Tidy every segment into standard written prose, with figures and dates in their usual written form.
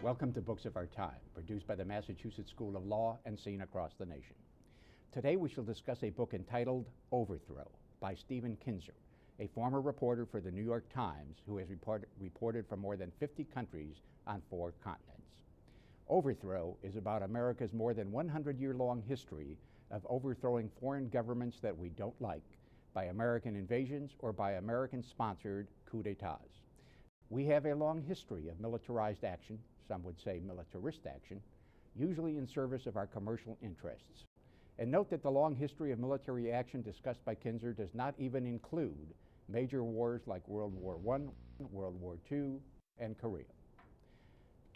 Welcome to Books of Our Time, produced by the Massachusetts School of Law and seen across the nation. Today we shall discuss a book entitled Overthrow by Stephen Kinzer, a former reporter for the New York Times who has reported from more than 50 countries on 4 continents. Overthrow is about America's more than 100-year-long history of overthrowing foreign governments that we don't like by American invasions or by American-sponsored coups d'etats. We have a long history of militarized action, some would say militarist action, usually in service of our commercial interests. And note that the long history of military action discussed by Kinzer does not even include major wars like World War I, World War II, and Korea.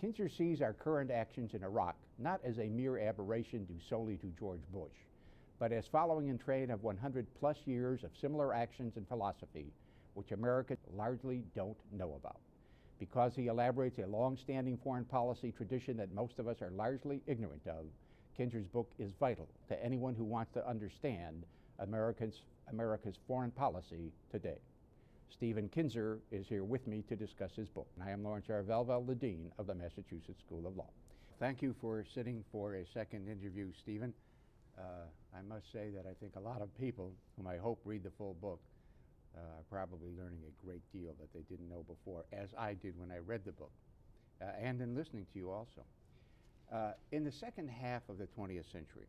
Kinzer sees our current actions in Iraq not as a mere aberration due solely to George Bush, but as following in train of 100+ years of similar actions and philosophy which Americans largely don't know about. Because he elaborates a long-standing foreign policy tradition that most of us are largely ignorant of, Kinzer's book is vital to anyone who wants to understand America's foreign policy today. Stephen Kinzer is here with me to discuss his book. I am Lawrence R. Valvel, the Dean of the Massachusetts School of Law. Thank you for sitting for a second interview, Stephen. I must say that I think a lot of people, whom I hope read the full book, are probably learning a great deal that they didn't know before, as I did when I read the book, and in listening to you also. In the second half of the 20th century,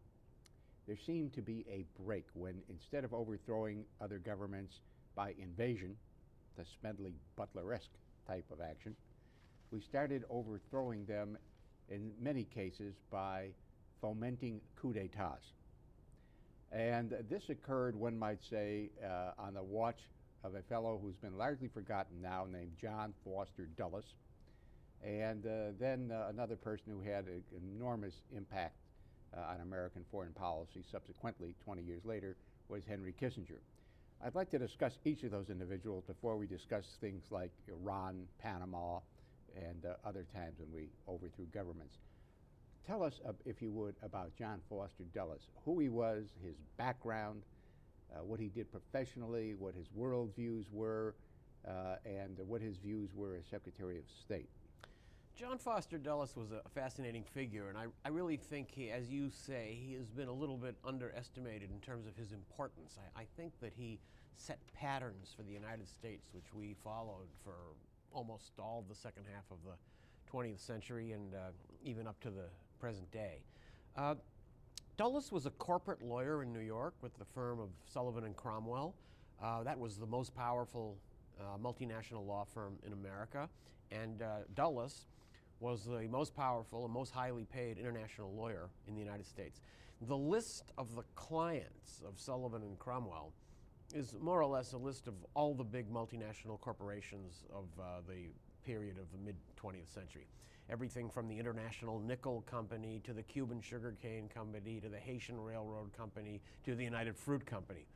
there seemed to be a break when, instead of overthrowing other governments by invasion, the Smedley Butler-esque type of action, we started overthrowing them in many cases by fomenting coups d'etats. And this occurred, one might say, on the watch of a fellow who's been largely forgotten now, named John Foster Dulles, and then another person who had an enormous impact on American foreign policy subsequently, 20 years later, was Henry Kissinger. I'd like to discuss each of those individuals before we discuss things like Iran, Panama, and other times when we overthrew governments. Tell us, if you would, about John Foster Dulles, who he was, his background, what he did professionally, what his worldviews were, and what his views were as Secretary of State. John Foster Dulles was a fascinating figure, and I really think he, as you say, he has been a little bit underestimated in terms of his importance. I think that he set patterns for the United States, which we followed for almost all of the second half of the 20th century and even up to the present day. Dulles was a corporate lawyer in New York with the firm of Sullivan and Cromwell. That was the most powerful multinational law firm in America, and Dulles was the most powerful and most highly paid international lawyer in the United States. The list of the clients of Sullivan and Cromwell is more or less a list of all the big multinational corporations of the period of the mid-20th century. Everything from the International Nickel Company to the Cuban Sugarcane Company to the Haitian Railroad Company to the United Fruit Company.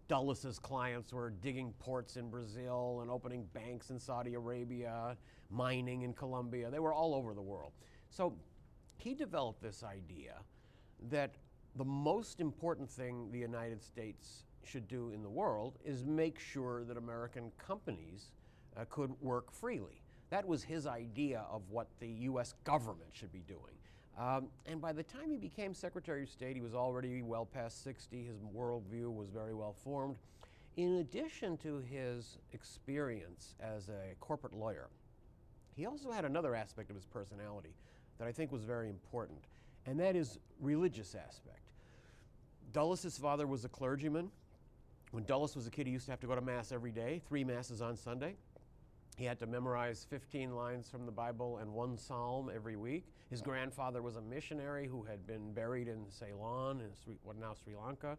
Dulles's clients were digging ports in Brazil and opening banks in Saudi Arabia, mining in Colombia. They were all over the world. So he developed this idea that the most important thing the United States should do in the world is make sure that American companies could work freely. That was his idea of what the U.S. government should be doing. And by the time he became Secretary of State, he was already well past 60. His worldview was very well formed. In addition to his experience as a corporate lawyer, he also had another aspect of his personality that I think was very important, and that is religious aspect. Dulles's father was a clergyman. When Dulles was a kid, he used to have to go to Mass every day, 3 Masses on Sunday. He had to memorize 15 lines from the Bible and 1 psalm every week. His grandfather was a missionary who had been buried in Ceylon, in what now Sri Lanka.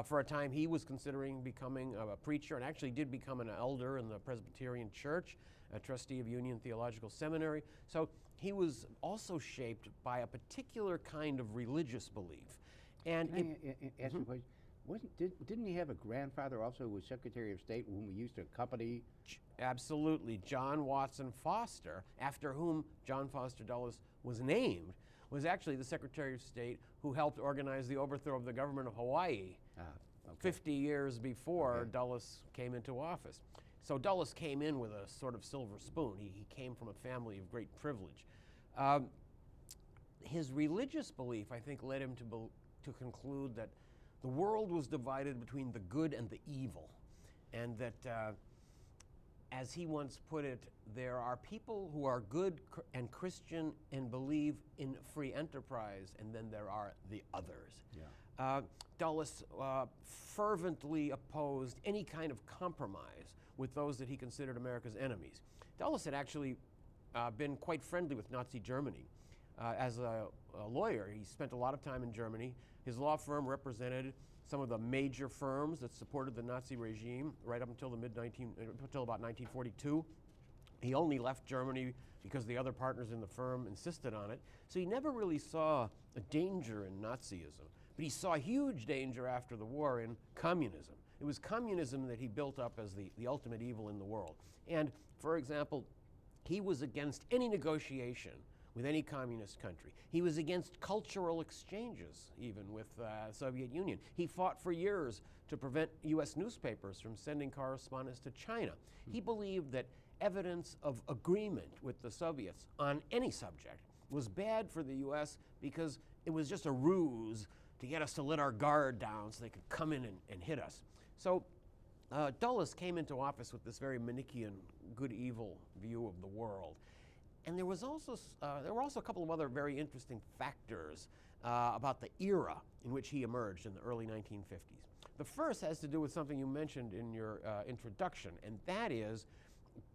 For a time, he was considering becoming a preacher and actually did become an elder in the Presbyterian Church, a trustee of Union Theological Seminary. So he was also shaped by a particular kind of religious belief. And Can I ask you a question? Didn't he have a grandfather also who was Secretary of State whom we used to accompany? Absolutely. John Watson Foster, after whom John Foster Dulles was named, was actually the Secretary of State who helped organize the overthrow of the government of Hawaii 50 years before Dulles came into office. So Dulles came in with a sort of silver spoon. He came from a family of great privilege. His religious belief, I think, led him to conclude that the world was divided between the good and the evil, and that, as he once put it, there are people who are good and Christian and believe in free enterprise, and then there are the others. Yeah. Dulles fervently opposed any kind of compromise with those that he considered America's enemies. Dulles had actually been quite friendly with Nazi Germany. As a lawyer, he spent a lot of time in Germany. His law firm represented some of the major firms that supported the Nazi regime right up until until about 1942. He only left Germany because the other partners in the firm insisted on it. So he never really saw a danger in Nazism, but he saw a huge danger after the war in communism. It was communism that he built up as the ultimate evil in the world. And, for example, he was against any negotiation with any communist country. He was against cultural exchanges, even with the Soviet Union. He fought for years to prevent U.S. newspapers from sending correspondence to China. He believed that evidence of agreement with the Soviets on any subject was bad for the U.S. because it was just a ruse to get us to let our guard down so they could come in and hit us. So Dulles came into office with this very Manichaean good-evil view of the world. And there were also a couple of other very interesting factors about the era in which he emerged in the early 1950s. The first has to do with something you mentioned in your introduction, and that is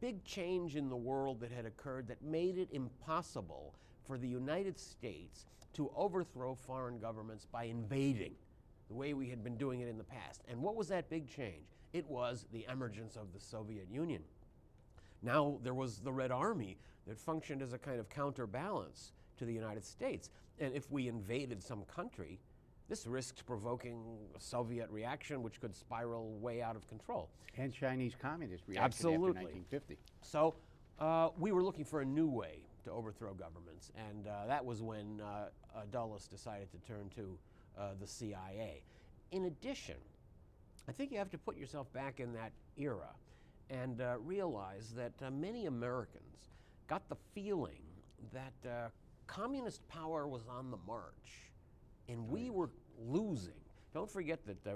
big change in the world that had occurred that made it impossible for the United States to overthrow foreign governments by invading, the way we had been doing it in the past. And what was that big change? It was the emergence of the Soviet Union. Now there was the Red Army that functioned as a kind of counterbalance to the United States. And if we invaded some country, this risked provoking a Soviet reaction which could spiral way out of control. And Chinese communist reaction Absolutely. after 1950. So we were looking for a new way to overthrow governments, and that was when Dulles decided to turn to the CIA. In addition, I think you have to put yourself back in that era and realize that many Americans got the feeling that communist power was on the march, and we were losing. Don't forget that the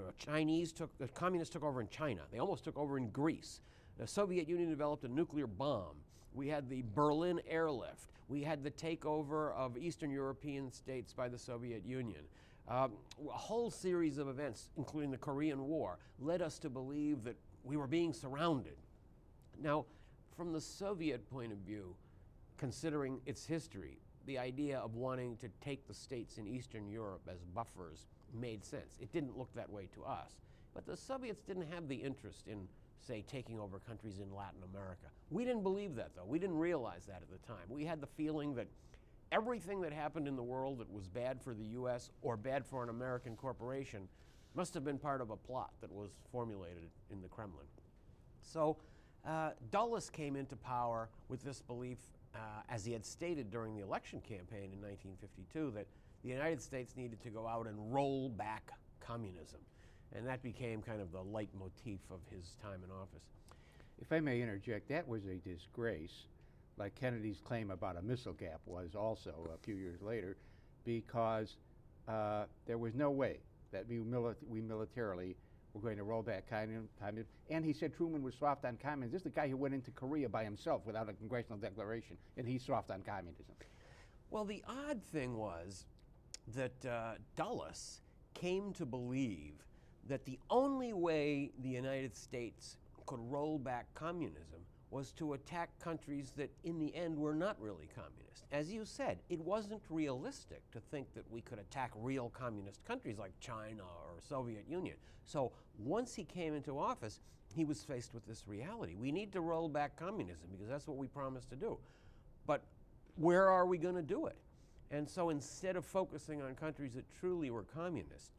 communists took over in China. They almost took over in Greece. The Soviet Union developed a nuclear bomb. We had the Berlin airlift. We had the takeover of Eastern European states by the Soviet Union. A whole series of events, including the Korean War, led us to believe that we were being surrounded. Now, from the Soviet point of view, considering its history, the idea of wanting to take the states in Eastern Europe as buffers made sense. It didn't look that way to us. But the Soviets didn't have the interest in, say, taking over countries in Latin America. We didn't believe that, though. We didn't realize that at the time. We had the feeling that everything that happened in the world that was bad for the U.S. or bad for an American corporation must have been part of a plot that was formulated in the Kremlin. So Dulles came into power with this belief, as he had stated during the election campaign in 1952, that the United States needed to go out and roll back communism. And that became kind of the leitmotif of his time in office. If I may interject, that was a disgrace, like Kennedy's claim about a missile gap was also a few years later, because there was no way that we militarily were going to roll back communism. And he said Truman was soft on communism. This is the guy who went into Korea by himself without a congressional declaration, and he's soft on communism. Well, the odd thing was that Dulles came to believe that the only way the United States could roll back communism was to attack countries that in the end were not really communist. As you said, it wasn't realistic to think that we could attack real communist countries like China or Soviet Union. So once he came into office, he was faced with this reality. We need to roll back communism because that's what we promised to do. But where are we going to do it? And so instead of focusing on countries that truly were communist,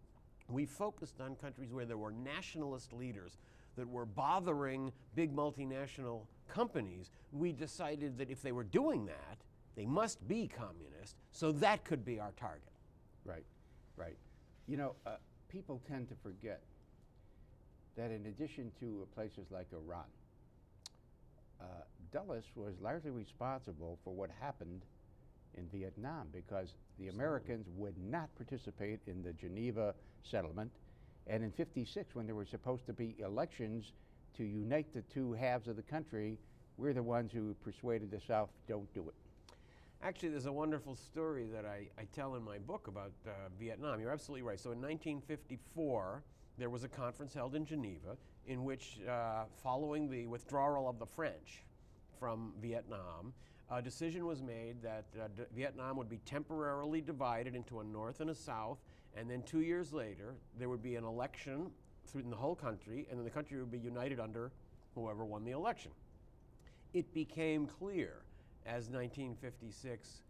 we focused on countries where there were nationalist leaders that were bothering big multinational companies. We decided that if they were doing that, they must be communist, so that could be our target. Right, right. You know, people tend to forget that in addition to places like Iran, Dulles was largely responsible for what happened in Vietnam because the Americans would not participate in the Geneva settlement. And in '56, when there were supposed to be elections to unite the two halves of the country, we're the ones who persuaded the South, don't do it. Actually, there's a wonderful story that I tell in my book about Vietnam. You're absolutely right. So in 1954, there was a conference held in Geneva in which, following the withdrawal of the French from Vietnam, a decision was made that Vietnam would be temporarily divided into a North and a South, and then 2 years later, there would be an election in the whole country, and then the country would be united under whoever won the election. It became clear as 1956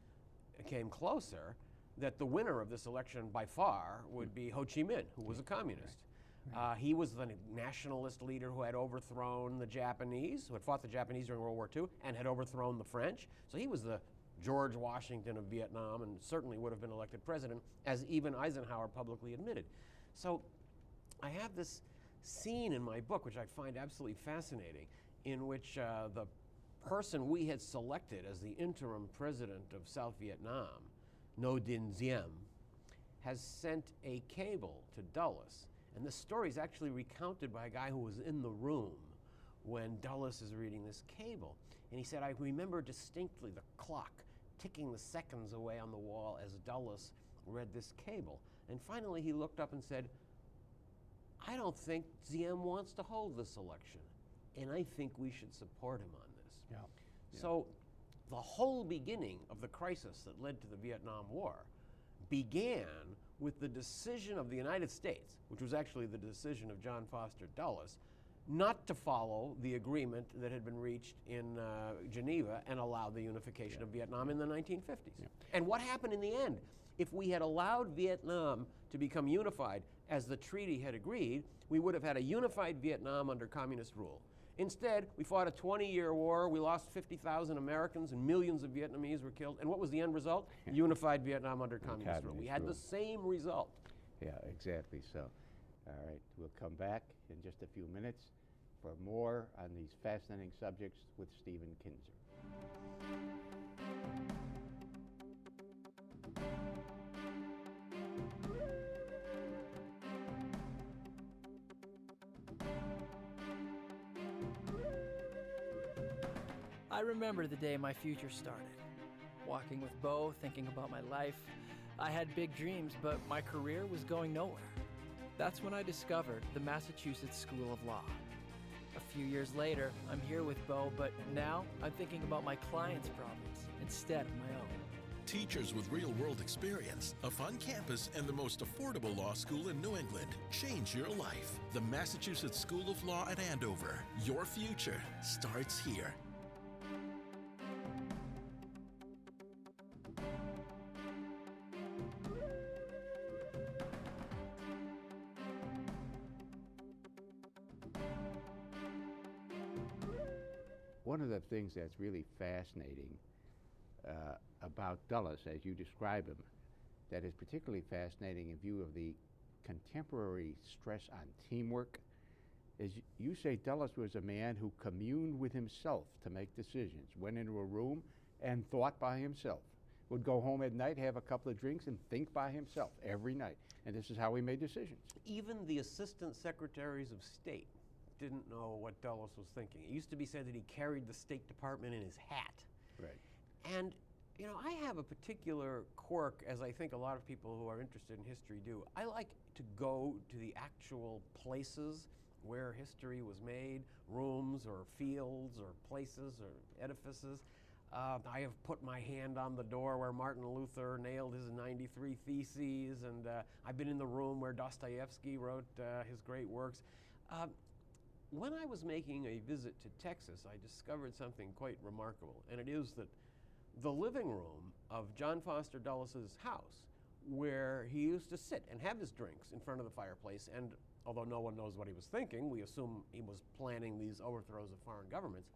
came closer that the winner of this election by far would be Ho Chi Minh, who was a communist. He was the nationalist leader who had overthrown the Japanese, who had fought the Japanese during World War II and had overthrown the French. So he was the George Washington of Vietnam and certainly would have been elected president, as even Eisenhower publicly admitted. So I have this scene in my book, which I find absolutely fascinating, in which the person we had selected as the interim president of South Vietnam, Ngo Dinh Diem, has sent a cable to Dulles. And the story is actually recounted by a guy who was in the room when Dulles is reading this cable. And he said, I remember distinctly the clock ticking the seconds away on the wall as Dulles read this cable. And finally he looked up and said, I don't think Diem wants to hold this election, and I think we should support him on this. Yeah. So the whole beginning of the crisis that led to the Vietnam War began with the decision of the United States, which was actually the decision of John Foster Dulles, not to follow the agreement that had been reached in Geneva and allow the unification of Vietnam in the 1950s. Yeah. And what happened in the end? If we had allowed Vietnam to become unified as the treaty had agreed, we would have had a unified Vietnam under communist rule. Instead, we fought a 20-year war, we lost 50,000 Americans and millions of Vietnamese were killed. And what was the end result? Unified Vietnam under communist rule. We had the same result. Yeah, exactly so. All right, we'll come back in just a few minutes for more on these fascinating subjects with Stephen Kinzer. I remember the day my future started. Walking with Bo, thinking about my life. I had big dreams, but my career was going nowhere. That's when I discovered the Massachusetts School of Law. A few years later, I'm here with Bo, but now I'm thinking about my clients' problems instead of my own. Teachers with real-world experience, a fun campus, and the most affordable law school in New England. Change your life. The Massachusetts School of Law at Andover. Your future starts here. One of the things that's really fascinating about Dulles, as you describe him, that is particularly fascinating in view of the contemporary stress on teamwork, is you say Dulles was a man who communed with himself to make decisions, went into a room and thought by himself, would go home at night, have a couple of drinks, and think by himself every night. And this is how he made decisions. Even the assistant secretaries of state didn't know what Dulles was thinking. It used to be said that he carried the State Department in his hat. Right. And, you know, I have a particular quirk, as I think a lot of people who are interested in history do. I like to go to the actual places where history was made, rooms or fields or places or edifices. I have put my hand on the door where Martin Luther nailed his 93 Theses, and I've been in the room where Dostoyevsky wrote his great works. When I was making a visit to Texas, I discovered something quite remarkable, and it is that the living room of John Foster Dulles' house, where he used to sit and have his drinks in front of the fireplace, and although no one knows what he was thinking, we assume he was planning these overthrows of foreign governments,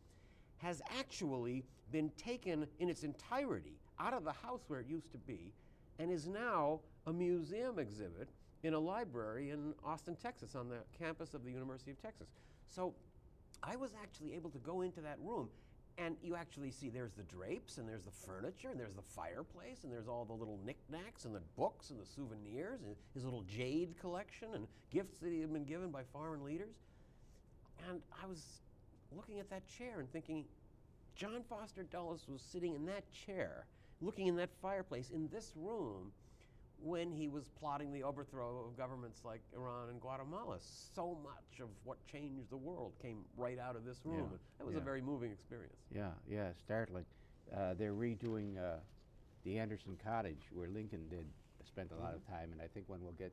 has actually been taken in its entirety out of the house where it used to be, and is now a museum exhibit in a library in Austin, Texas, on the campus of the University of Texas. So I was actually able to go into that room And you actually see there's the drapes, and there's the furniture, and there's the fireplace, and there's all the little knickknacks, and the books, and the souvenirs, and his little jade collection, and gifts that he had been given by foreign leaders. And I was looking at that chair and thinking, John Foster Dulles was sitting in that chair, looking in that fireplace in this room when he was plotting the overthrow of governments like Iran and Guatemala. So much of what changed the world came right out of this room. Yeah, That was a very moving experience. Yeah, startling. They're redoing the Anderson Cottage where Lincoln spent a lot of time, and I think one will get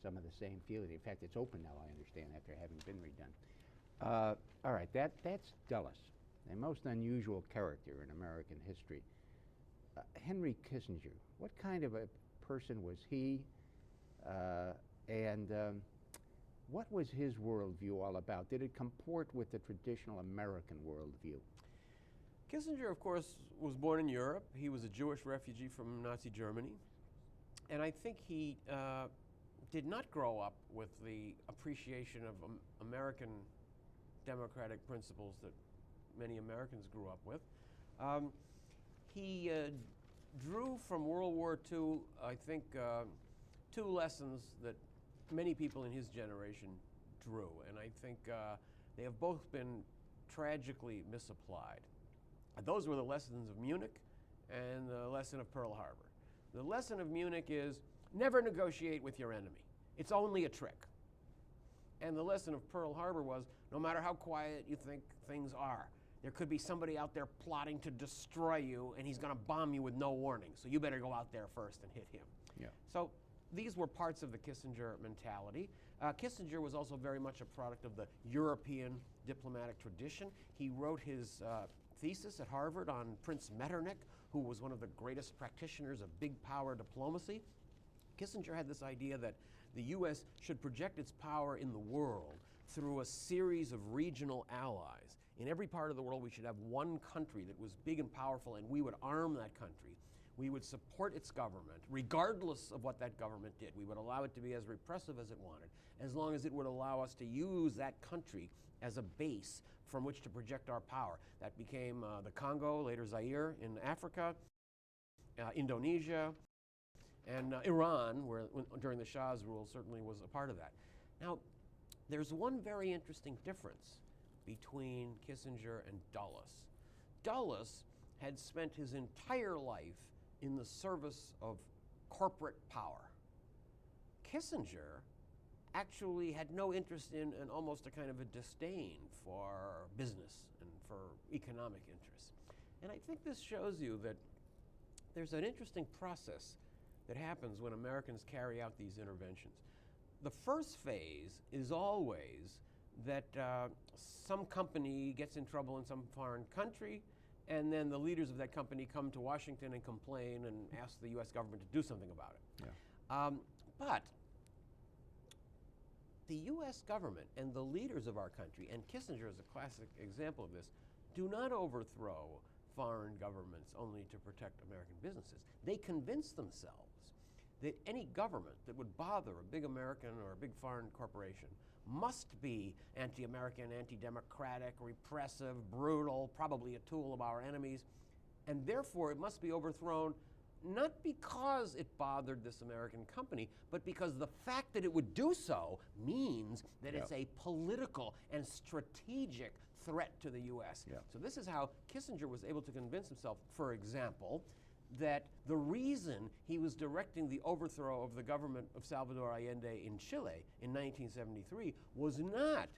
some of the same feeling. In fact, it's open now, I understand, after having been redone. All right, that's Dulles, a most unusual character in American history. Henry Kissinger, what kind of a person was he, and what was his worldview all about? Did it comport with the traditional American worldview? Kissinger, of course, was born in Europe. He was a Jewish refugee from Nazi Germany. And I think he did not grow up with the appreciation of American democratic principles that many Americans grew up with. He drew from World War II, I think, two lessons that many people in his generation drew. And I think they have both been tragically misapplied. Those were the lessons of Munich and the lesson of Pearl Harbor. The lesson of Munich is never negotiate with your enemy. It's only a trick. And the lesson of Pearl Harbor was no matter how quiet you think things are, there could be somebody out there plotting to destroy you, and he's going to bomb you with no warning. So you better go out there first and hit him. Yeah. So these were parts of the Kissinger mentality. Kissinger was also very much a product of the European diplomatic tradition. He wrote his thesis at Harvard on Prince Metternich, who was one of the greatest practitioners of big power diplomacy. Kissinger had this idea that the U.S. should project its power in the world through a series of regional allies. In every part of the world, we should have one country that was big and powerful, and we would arm that country. We would support its government, regardless of what that government did. We would allow it to be as repressive as it wanted, as long as it would allow us to use that country as a base from which to project our power. That became the Congo, later Zaire in Africa, Indonesia, and Iran, where during the Shah's rule certainly was a part of that. Now, there's one very interesting difference between Kissinger and Dulles. Dulles had spent his entire life in the service of corporate power. Kissinger actually had no interest in and almost a kind of a disdain for business and for economic interests. And I think this shows you that there's an interesting process that happens when Americans carry out these interventions. The first phase is always that some company gets in trouble in some foreign country, and then the leaders of that company come to Washington and complain and ask the U.S. government to do something about it. Yeah. But the U.S. government and the leaders of our country, and Kissinger is a classic example of this, do not overthrow foreign governments only to protect American businesses. They convince themselves that any government that would bother a big American or a big foreign corporation must be anti-American, anti-democratic, repressive, brutal, probably a tool of our enemies, and therefore it must be overthrown not because it bothered this American company, but because the fact that it would do so means that it's a political and strategic threat to the U.S. Yeah. So this is how Kissinger was able to convince himself, for example, that the reason he was directing the overthrow of the government of Salvador Allende in Chile in 1973 was not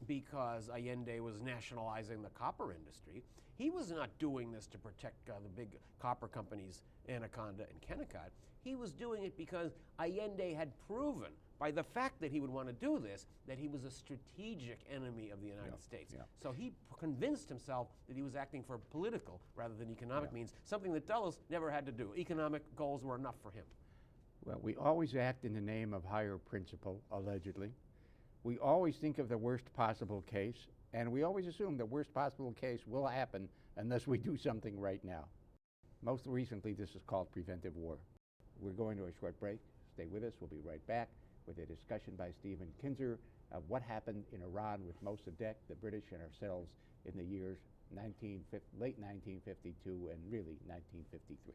because Allende was nationalizing the copper industry. He was not doing this to protect the big copper companies, Anaconda and Kennecott. He was doing it because Allende had proven, by the fact that he would want to do this, that he was a strategic enemy of the United States. Yeah. So he convinced himself that he was acting for political rather than economic means, something that Dulles never had to do. Economic goals were enough for him. Well, we always act in the name of higher principle, allegedly. We always think of the worst possible case, and we always assume the worst possible case will happen unless we do something right now. Most recently, this is called preventive war. We're going to a short break. Stay with us. We'll be right back with a discussion by Stephen Kinzer of what happened in Iran with Mossadegh, the British, and ourselves in the years late 1952 and really 1953.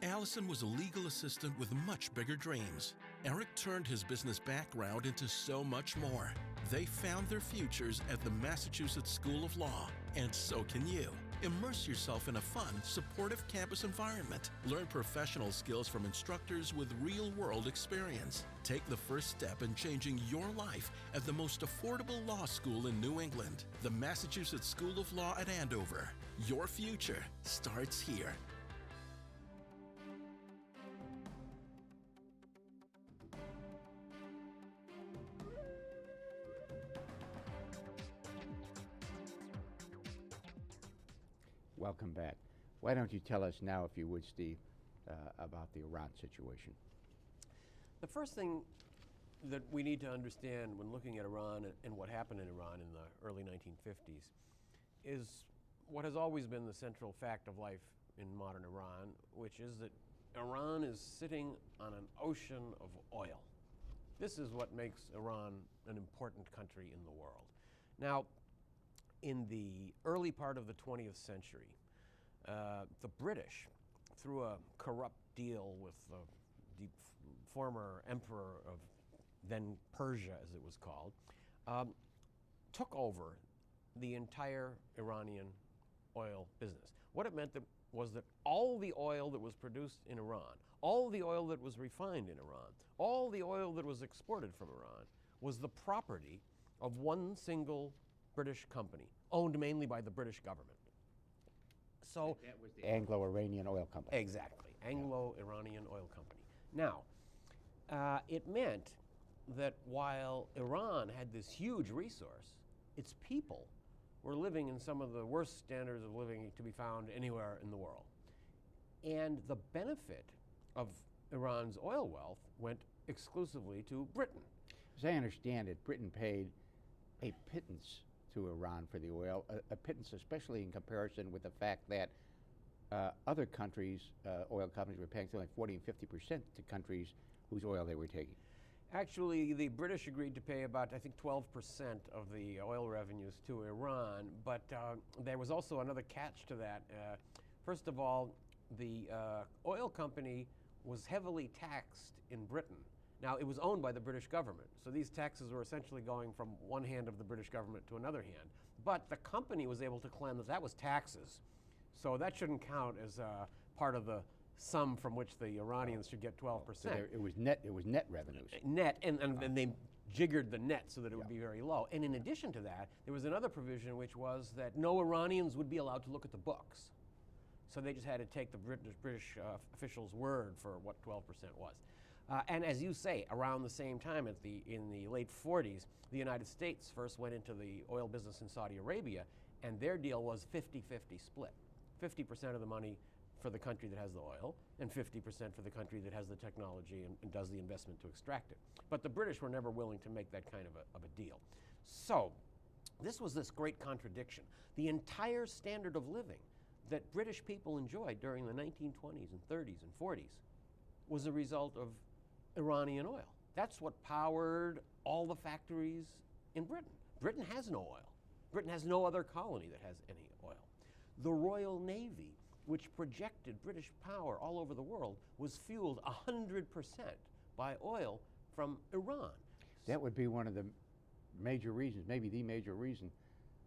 Allison was a legal assistant with much bigger dreams. Eric turned his business background into so much more. They found their futures at the Massachusetts School of Law, and so can you. Immerse yourself in a fun, supportive campus environment. Learn professional skills from instructors with real-world experience. Take the first step in changing your life at the most affordable law school in New England, the Massachusetts School of Law at Andover. Your future starts here. Welcome back. Why don't you tell us now, if you would, Steve, about the Iran situation? The first thing that we need to understand when looking at Iran and what happened in Iran in the early 1950s is what has always been the central fact of life in modern Iran, which is that Iran is sitting on an ocean of oil. This is what makes Iran an important country in the world. Now, in the early part of the 20th century, the British, through a corrupt deal with the former emperor of then Persia, as it was called, took over the entire Iranian oil business. What it meant was that all the oil that was produced in Iran, all the oil that was refined in Iran, all the oil that was exported from Iran was the property of one single British company, owned mainly by the British government. So that was the Anglo-Iranian Oil Company. Exactly, Anglo-Iranian Oil Company. Now, it meant that while Iran had this huge resource, its people were living in some of the worst standards of living to be found anywhere in the world. And the benefit of Iran's oil wealth went exclusively to Britain. As I understand it, Britain paid a pittance to Iran for the oil, a pittance especially in comparison with the fact that other countries, oil companies, were paying something like 40% and 50% to countries whose oil they were taking. Actually, the British agreed to pay about, I think, 12% of the oil revenues to Iran, but there was also another catch to that. First of all, the oil company was heavily taxed in Britain. Now, it was owned by the British government, so these taxes were essentially going from one hand of the British government to another hand. But the company was able to claim that that was taxes, so that shouldn't count as part of the sum from which the Iranians should get 12%. So it was net revenues. Net, and they jiggered the net so that it would be very low. And in addition to that, there was another provision which was that no Iranians would be allowed to look at the books. So they just had to take the British officials' word for what 12% was. And as you say, around the same time, in the late 40s, the United States first went into the oil business in Saudi Arabia, and their deal was 50-50 split. 50% of the money for the country that has the oil, and 50% for the country that has the technology and does the investment to extract it. But the British were never willing to make that kind of a deal. So this was this great contradiction. The entire standard of living that British people enjoyed during the 1920s and 30s and 40s was a result of Iranian oil. That's what powered all the factories in Britain. Britain has no oil. Britain has no other colony that has any oil. The Royal Navy, which projected British power all over the world, was fueled 100% by oil from Iran. That would be one of the major reasons, maybe the major reason,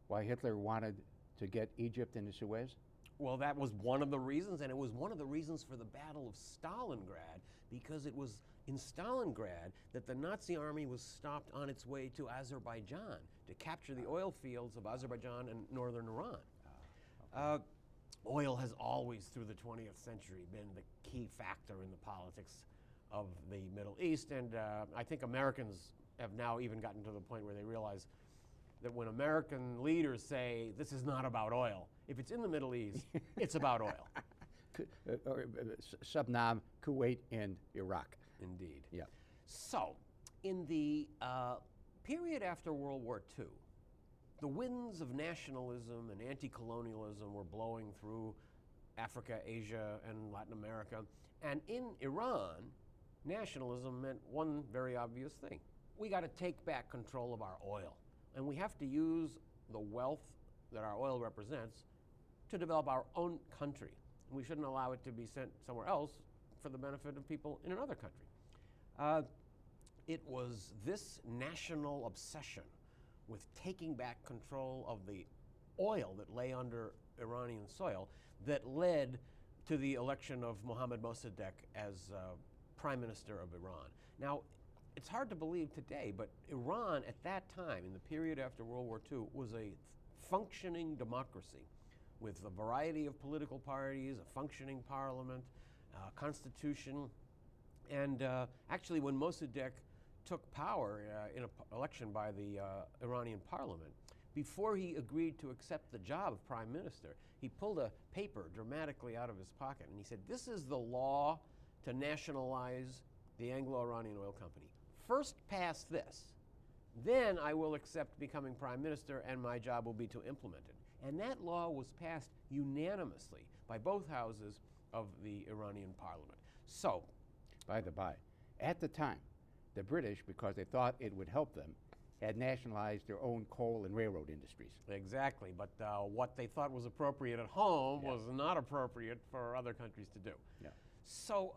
why Hitler wanted to get Egypt into Suez? Well, that was one of the reasons, and it was one of the reasons for the Battle of Stalingrad, because it was in Stalingrad that the Nazi army was stopped on its way to Azerbaijan to capture the oil fields of Azerbaijan and northern Iran. Oil has always, through the 20th century, been the key factor in the politics of the Middle East, and I think Americans have now even gotten to the point where they realize that when American leaders say, this is not about oil, if it's in the Middle East, it's about oil. Subnam, Kuwait, and Iraq. Indeed. Yeah. So, in the period after World War II, the winds of nationalism and anti-colonialism were blowing through Africa, Asia, and Latin America. And in Iran, nationalism meant one very obvious thing. We got to take back control of our oil. And we have to use the wealth that our oil represents to develop our own country. We shouldn't allow it to be sent somewhere else for the benefit of people in another country. It was this national obsession with taking back control of the oil that lay under Iranian soil that led to the election of Mohammad Mossadegh as Prime Minister of Iran. Now, it's hard to believe today, but Iran at that time, in the period after World War II, was a functioning democracy with a variety of political parties, a functioning parliament, constitution, and actually when Mossadegh took power in an election by the Iranian parliament, before he agreed to accept the job of prime minister, he pulled a paper dramatically out of his pocket and he said, "This is the law to nationalize the Anglo-Iranian Oil Company. First pass this, then I will accept becoming prime minister and my job will be to implement it." And that law was passed unanimously by both houses of the Iranian parliament. So, By the by, at the time, the British, because they thought it would help them, had nationalized their own coal and railroad industries. exactly, but what they thought was appropriate at home was not appropriate for other countries to do. Yeah. So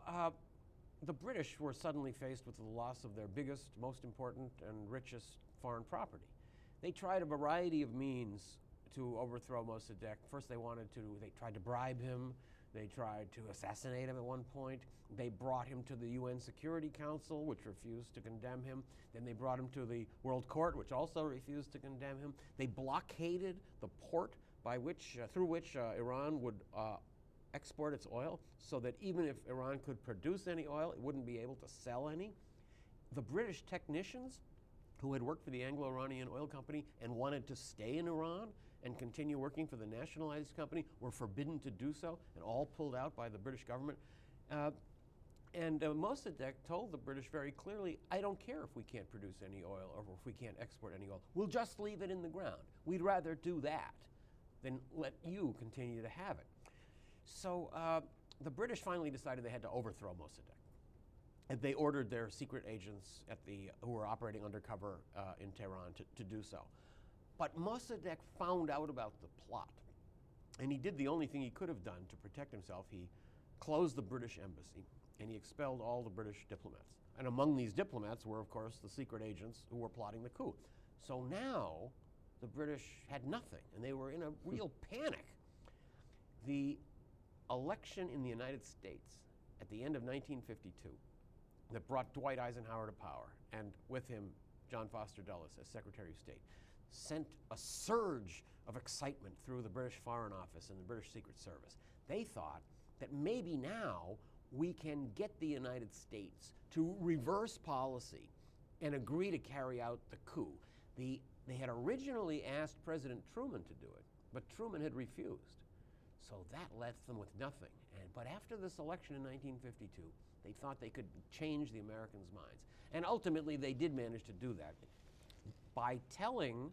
the British were suddenly faced with the loss of their biggest, most important, and richest foreign property. They tried a variety of means to overthrow Mossadegh. First they tried to bribe him. They tried to assassinate him at one point. They brought him to the UN Security Council, which refused to condemn him. Then they brought him to the World Court, which also refused to condemn him. They blockaded the port through which Iran would export its oil, so that even if Iran could produce any oil, it wouldn't be able to sell any. The British technicians who had worked for the Anglo-Iranian Oil Company and wanted to stay in Iran and continue working for the nationalized company were forbidden to do so and all pulled out by the British government. Mossadegh told the British very clearly, "I don't care if we can't produce any oil or if we can't export any oil. We'll just leave it in the ground. We'd rather do that than let you continue to have it." So the British finally decided they had to overthrow Mossadegh. And they ordered their secret agents who were operating undercover in Tehran to do so. But Mossadegh found out about the plot, and he did the only thing he could have done to protect himself. He closed the British embassy, and he expelled all the British diplomats. And among these diplomats were, of course, the secret agents who were plotting the coup. So now the British had nothing, and they were in a real panic. The election in the United States at the end of 1952 that brought Dwight Eisenhower to power, and with him John Foster Dulles as Secretary of State, sent a surge of excitement through the British Foreign Office and the British Secret Service. They thought that maybe now we can get the United States to reverse policy and agree to carry out the coup. They had originally asked President Truman to do it, but Truman had refused. So that left them with nothing. But after this election in 1952, they thought they could change the Americans' minds. And ultimately, they did manage to do that by telling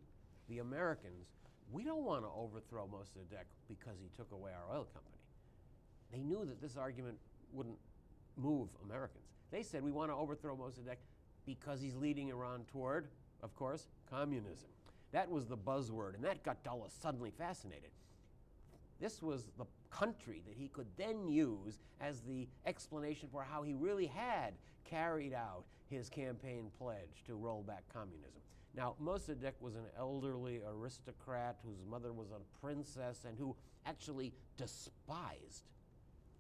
the Americans, "We don't want to overthrow Mossadegh because he took away our oil company." They knew that this argument wouldn't move Americans. They said, "We want to overthrow Mossadegh because he's leading Iran toward, of course, communism." That was the buzzword, and that got Dulles suddenly fascinated. This was the country that he could then use as the explanation for how he really had carried out his campaign pledge to roll back communism. Now, Mossadegh was an elderly aristocrat whose mother was a princess and who actually despised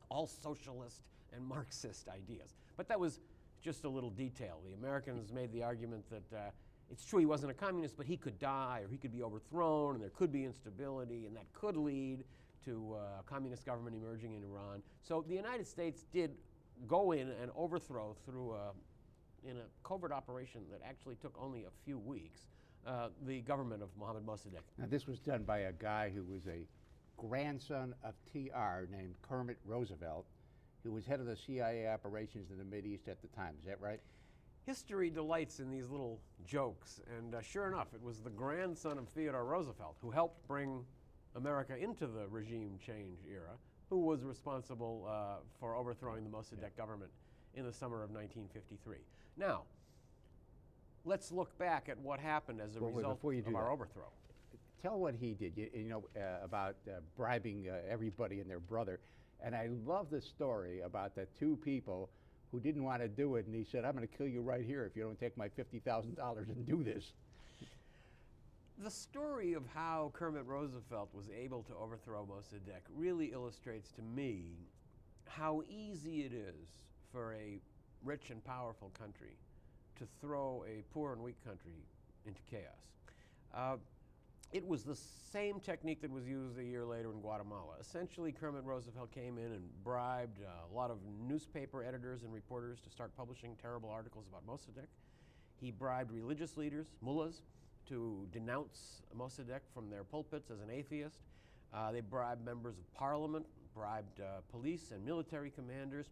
all socialist and Marxist ideas. But that was just a little detail. The Americans made the argument that it's true he wasn't a communist, but he could die or he could be overthrown and there could be instability and that could lead to a communist government emerging in Iran. So the United States did go in and overthrow in a covert operation that actually took only a few weeks, the government of Mohammad Mossadegh. Now, this was done by a guy who was a grandson of T.R. named Kermit Roosevelt, who was head of the CIA operations in the Mideast at the time. Is that right? History delights in these little jokes, and sure enough, it was the grandson of Theodore Roosevelt who helped bring America into the regime change era, who was responsible for overthrowing the Mossadegh government in the summer of 1953. Now, let's look back at what happened as a result of our overthrow. Tell what he did, about bribing everybody and their brother. And I love the story about the two people who didn't want to do it, and he said, I'm going to kill you right here if you don't take my $50,000 and do this. The story of how Kermit Roosevelt was able to overthrow Mossadegh really illustrates to me how easy it is for a rich and powerful country to throw a poor and weak country into chaos. It was the same technique that was used a year later in Guatemala. Essentially, Kermit Roosevelt came in and bribed a lot of newspaper editors and reporters to start publishing terrible articles about Mossadegh. He bribed religious leaders, mullahs, to denounce Mossadegh from their pulpits as an atheist. They bribed members of parliament, bribed police and military commanders,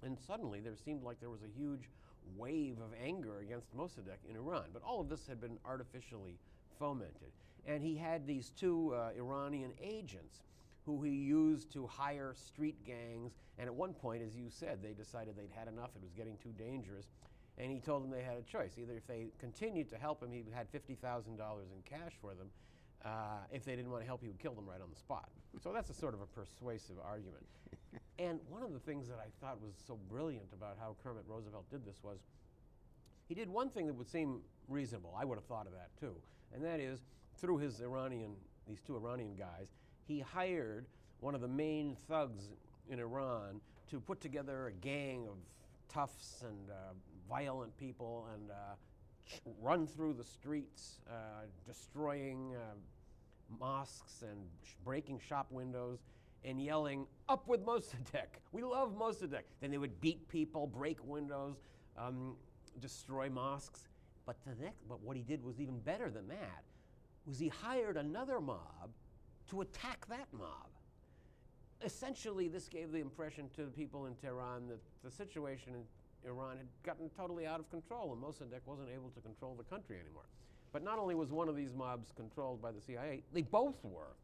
and suddenly there seemed like there was a huge wave of anger against Mossadegh in Iran. But all of this had been artificially fomented. And he had these two Iranian agents who he used to hire street gangs. And at one point, as you said, they decided they'd had enough. It was getting too dangerous. And he told them they had a choice. Either if they continued to help him, he had $50,000 in cash for them. If they didn't want to help, he would kill them right on the spot. So that's a sort of a persuasive argument. And one of the things that I thought was so brilliant about how Kermit Roosevelt did this was he did one thing that would seem reasonable. I would have thought of that too. And that is, through these two Iranian guys, he hired one of the main thugs in Iran to put together a gang of toughs and violent people and run through the streets, destroying mosques and breaking shop windows and yelling, "Up with Mossadegh! We love Mossadegh!" Then they would beat people, break windows, destroy mosques. But what he did was even better than that. Was he hired another mob to attack that mob. Essentially, this gave the impression to the people in Tehran that the situation in Iran had gotten totally out of control and Mossadegh wasn't able to control the country anymore. But not only was one of these mobs controlled by the CIA, they both were.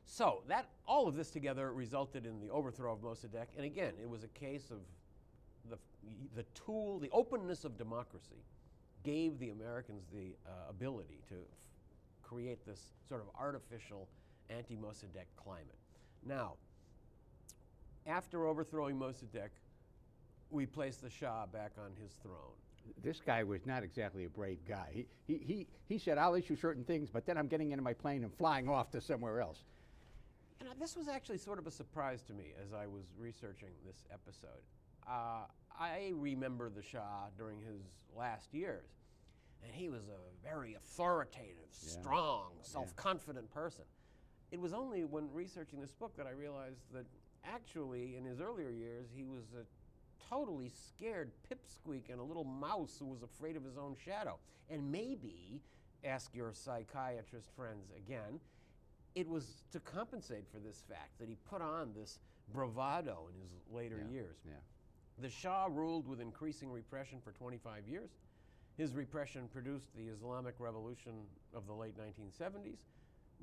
So all of this together resulted in the overthrow of Mossadegh, and again, it was a case of the openness of democracy gave the Americans the ability to create this sort of artificial anti-Mossadegh climate. Now, after overthrowing Mossadegh, we placed the Shah back on his throne. This guy was not exactly a brave guy. He said, I'll issue certain things, but then I'm getting into my plane and flying off to somewhere else. And this was actually sort of a surprise to me as I was researching this episode. I remember the Shah during his last years, and he was a very authoritative, strong, self-confident person. It was only when researching this book that I realized that actually in his earlier years he was a totally scared pipsqueak and a little mouse who was afraid of his own shadow. And maybe, ask your psychiatrist friends again, it was to compensate for this fact that he put on this bravado in his later years. Yeah. The Shah ruled with increasing repression for 25 years. His repression produced the Islamic Revolution of the late 1970s.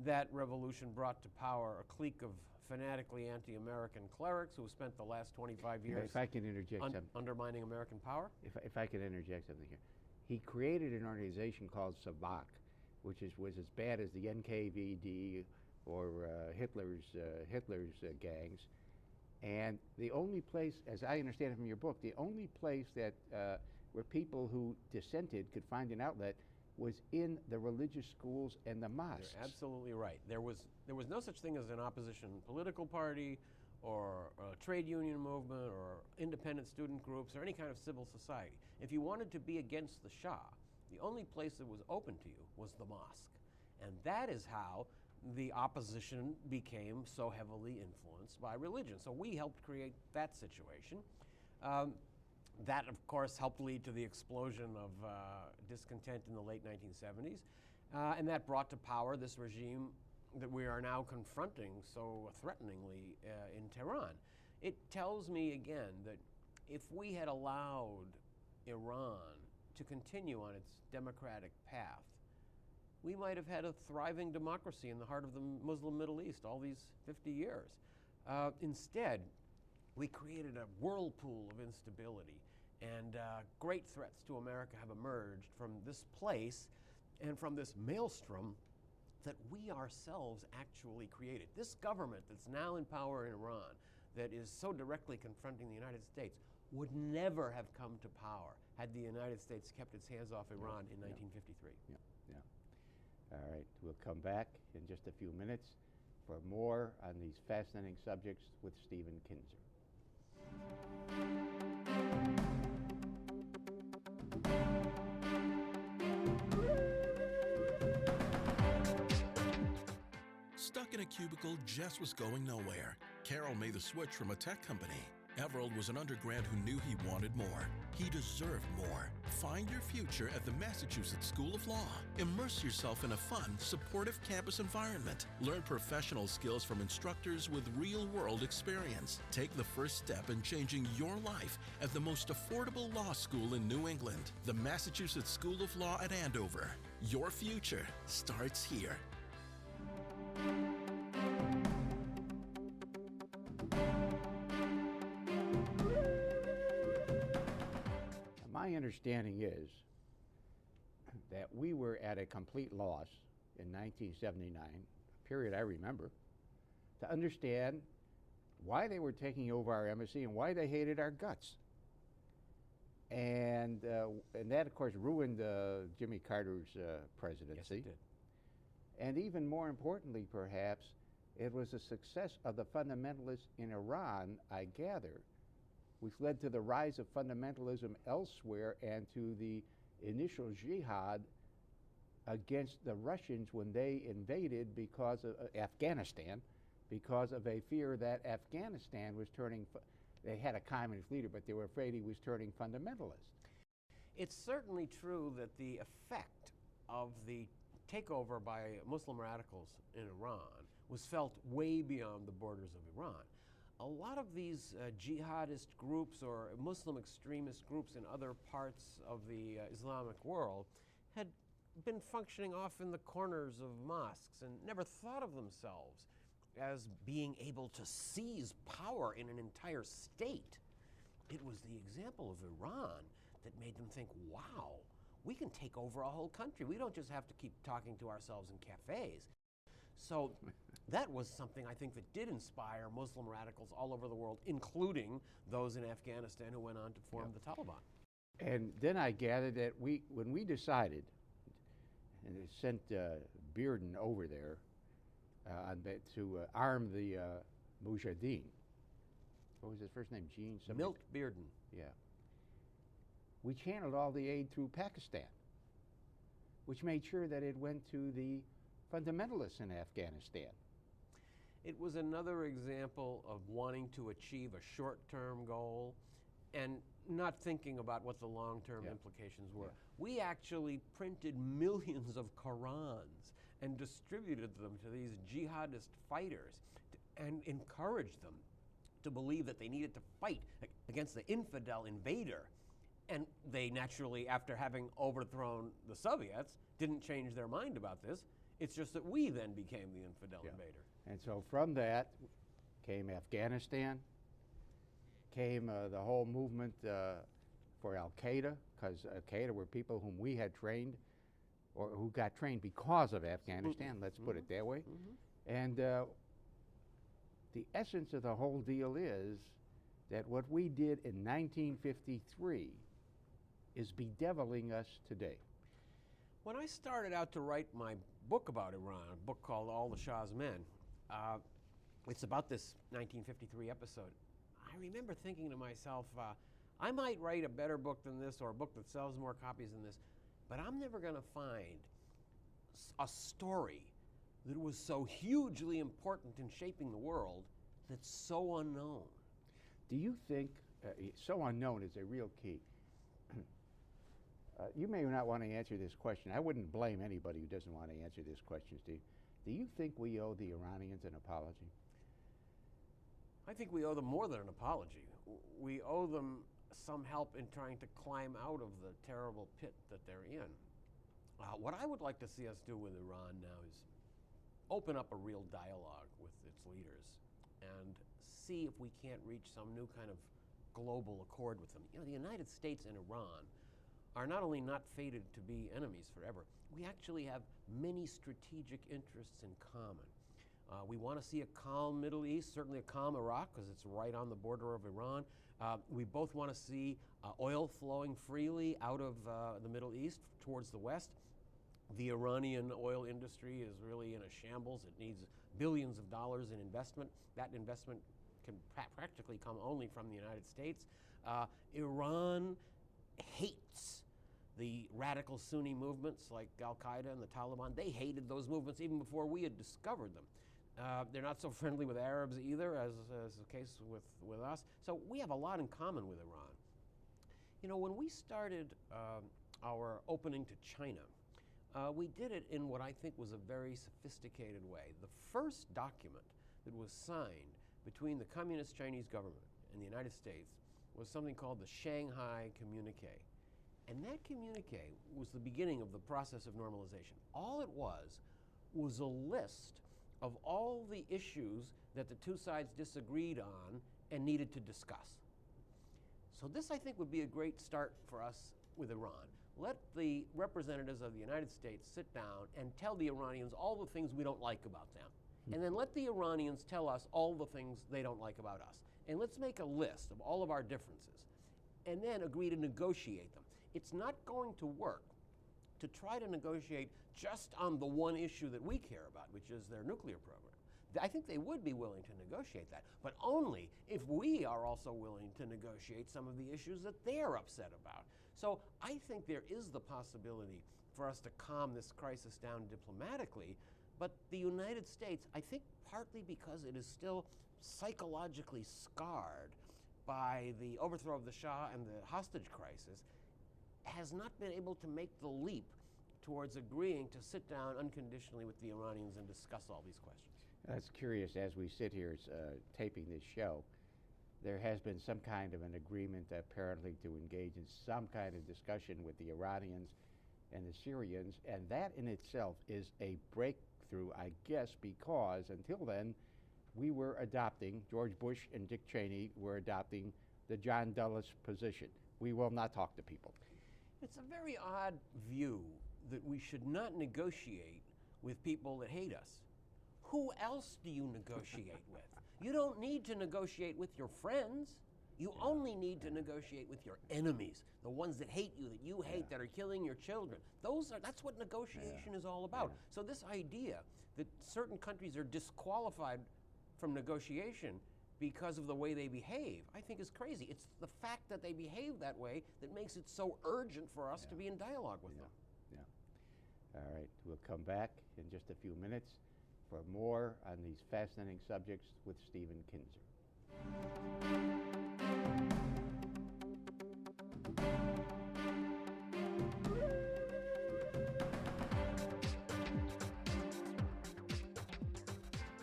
That revolution brought to power a clique of fanatically anti-American clerics who spent the last 25 years if I can interject something. Undermining American power. If I could interject something here. He created an organization called Savak, which was as bad as the NKVD or Hitler's gangs. And the only place, as I understand it from your book, the only place that where people who dissented could find an outlet was in the religious schools and the mosques. You're absolutely right. There was no such thing as an opposition political party or a trade union movement or independent student groups or any kind of civil society. If you wanted to be against the Shah, the only place that was open to you was the mosque. And that is how the opposition became so heavily influenced by religion. So we helped create that situation. That, of course, helped lead to the explosion of discontent in the late 1970s. And that brought to power this regime that we are now confronting so threateningly in Tehran. It tells me again that if we had allowed Iran to continue on its democratic path, we might have had a thriving democracy in the heart of the Muslim Middle East all these 50 years. Instead, we created a whirlpool of instability, and great threats to America have emerged from this place and from this maelstrom that we ourselves actually created. This government that's now in power in Iran, that is so directly confronting the United States, would never have come to power had the United States kept its hands off Iran in 1953. Yeah. All right, we'll come back in just a few minutes for more on these fascinating subjects with Stephen Kinzer. Stuck in a cubicle, Jess was going nowhere. Carol made the switch from a tech company. Everald was an undergrad who knew he wanted more. He deserved more. Find your future at the Massachusetts School of Law. Immerse yourself in a fun, supportive campus environment. Learn professional skills from instructors with real-world experience. Take the first step in changing your life at the most affordable law school in New England, the Massachusetts School of Law at Andover. Your future starts here. My understanding is that we were at a complete loss in 1979, a period I remember, to understand why they were taking over our embassy and why they hated our guts. And that, of course, ruined Jimmy Carter's presidency. Yes, it did. And even more importantly, perhaps, it was the success of the fundamentalists in Iran, I gather, which led to the rise of fundamentalism elsewhere and to the initial jihad against the Russians when they invaded because of Afghanistan, because of a fear that Afghanistan was turning, they had a communist leader, but they were afraid he was turning fundamentalist. It's certainly true that the effect of the takeover by Muslim radicals in Iran was felt way beyond the borders of Iran. A lot of these jihadist groups or Muslim extremist groups in other parts of the Islamic world had been functioning off in the corners of mosques and never thought of themselves as being able to seize power in an entire state. It was the example of Iran that made them think, wow, we can take over a whole country. We don't just have to keep talking to ourselves in cafes. So that was something I think that did inspire Muslim radicals all over the world, including those in Afghanistan who went on to form the Taliban. And then I gathered that when we decided, and they sent Bearden over there to arm the Mujahideen. What was his first name? Gene? Milt Bearden. Yeah. We channeled all the aid through Pakistan, which made sure that it went to the fundamentalists in Afghanistan. It was another example of wanting to achieve a short-term goal and not thinking about what the long-term implications were. We actually printed millions of Qurans and distributed them to these jihadist fighters and encouraged them to believe that they needed to fight against the infidel invader. And they naturally, after having overthrown the Soviets, didn't change their mind about this. It's just that we then became the infidel invader. And so from that came Afghanistan, came the whole movement for Al-Qaeda, because Al-Qaeda were people whom we had trained, or who got trained because of Afghanistan, let's put it that way. And the essence of the whole deal is that what we did in 1953 is bedeviling us today. When I started out to write my book about Iran, a book called All the Shah's Men, it's about this 1953 episode. I remember thinking to myself, I might write a better book than this, or a book that sells more copies than this, but I'm never going to find a story that was so hugely important in shaping the world that's so unknown. Do you think, so unknown is a real key. You may not want to answer this question. I wouldn't blame anybody who doesn't want to answer this question, Steve. Do you think we owe the Iranians an apology? I think we owe them more than an apology. We owe them some help in trying to climb out of the terrible pit that they're in. What I would like to see us do with Iran now is open up a real dialogue with its leaders and see if we can't reach some new kind of global accord with them. You know, the United States and Iran are not only not fated to be enemies forever, we actually have many strategic interests in common. We want to see a calm Middle East, certainly a calm Iraq, because it's right on the border of Iran. We both want to see oil flowing freely out of the Middle East towards the West. The Iranian oil industry is really in a shambles. It needs billions of dollars in investment. That investment can practically come only from the United States. Iran hates the radical Sunni movements like Al-Qaeda and the Taliban. They hated those movements even before we had discovered them. They're not so friendly with Arabs either, as the case with us. So we have a lot in common with Iran. You know, when we started our opening to China, we did it in what I think was a very sophisticated way. The first document that was signed between the Communist Chinese government and the United States was something called the Shanghai Communique. And that communique was the beginning of the process of normalization. All it was a list of all the issues that the two sides disagreed on and needed to discuss. So this, I think, would be a great start for us with Iran. Let the representatives of the United States sit down and tell the Iranians all the things we don't like about them. And then let the Iranians tell us all the things they don't like about us. And let's make a list of all of our differences and then agree to negotiate them. It's not going to work to try to negotiate just on the one issue that we care about, which is their nuclear program. I think they would be willing to negotiate that, but only if we are also willing to negotiate some of the issues that they're upset about. So I think there is the possibility for us to calm this crisis down diplomatically, but the United States, I think partly because it is still psychologically scarred by the overthrow of the Shah and the hostage crisis, has not been able to make the leap towards agreeing to sit down unconditionally with the Iranians and discuss all these questions. That's curious. As we sit here taping this show, there has been some kind of an agreement apparently to engage in some kind of discussion with the Iranians and the Syrians, and that in itself is a breakthrough, I guess, because until then we were adopting, George Bush and Dick Cheney were adopting the John Dulles position. We will not talk to people. It's a very odd view that we should not negotiate with people that hate us. Who else do you negotiate with? You don't need to negotiate with your friends. You only need to negotiate with your enemies, the ones that hate you, that you hate, that are killing your children. That's what negotiation is all about. So this idea that certain countries are disqualified from negotiation because of the way they behave, I think is crazy. It's the fact that they behave that way that makes it so urgent for us to be in dialogue with them. All right, we'll come back in just a few minutes for more on these fascinating subjects with Stephen Kinzer.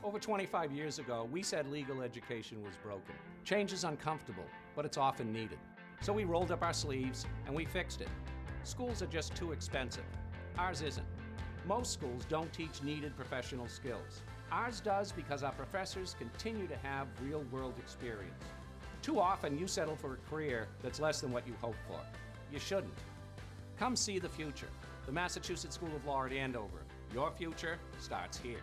Over 25 years ago, we said legal education was broken. Change is uncomfortable, but it's often needed. So we rolled up our sleeves and we fixed it. Schools are just too expensive. Ours isn't. Most schools don't teach needed professional skills. Ours does because our professors continue to have real-world experience. Too often, you settle for a career that's less than what you hoped for. You shouldn't. Come see the future. The Massachusetts School of Law at Andover. Your future starts here.